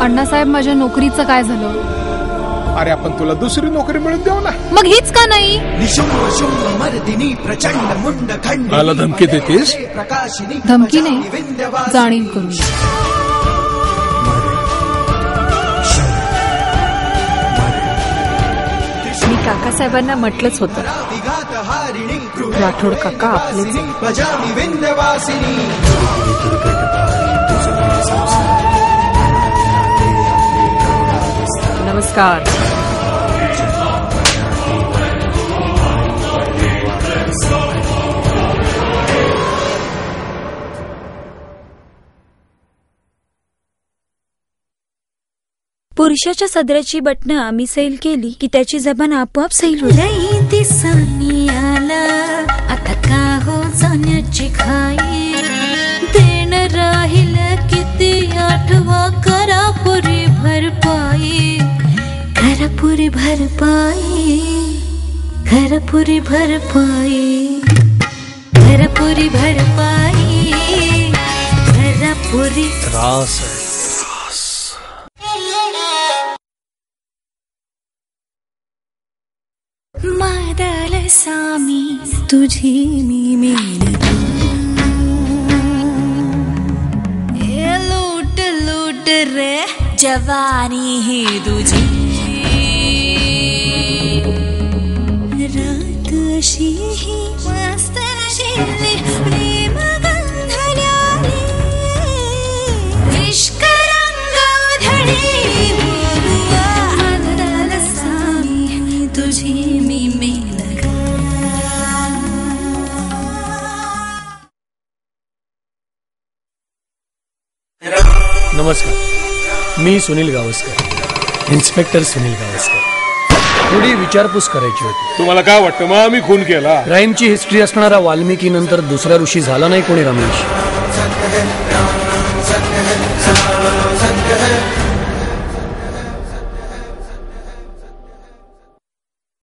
अण्णासाहेब माझ्या नोकरीचं काय झालं? अरे आपण तुला दुसरी नोकरी मिळून देऊ ना. मग हीच का नाही? मला धमकी देतेस? धमकी नाही, जाणीव करून. मी काकासाहेबांना म्हटलंच होतं, राठोड काका आपलेच. नमस्कार. पुरुषाच्या सदराची बटणं आम्ही सैल केली की त्याची जबान आपोआप सैल होईल. दिसानी आला आता का हो जाण्याची घाई, देण राहील किती आठवा, करा पुरी भरपाई, करा पुरी भरपाई, करा पुरी भरपाई, करा पुरी भरपाई, करा पुरी. त्रास मादल सामी तुझी मी मेनका, लूट लूट रे जवानी ही तुझी, रात अशी ही मस्त शिरली प्रेम गंधल्याली, इश्क रंग उधळी, मादल सामी तुझी मी मेनका. नमस्कार, मी सुनील गावस्कर, इन्स्पेक्टर सुनील गावस्कर. थोडी विचारपूस करायची होती. तुम्हाला काय वाटतं मग आम्ही खून केला? क्राईमची हिस्ट्री असणारा वाल्मिकी नंतर दुसरा ऋषी झाला नाही कोणी रमेश.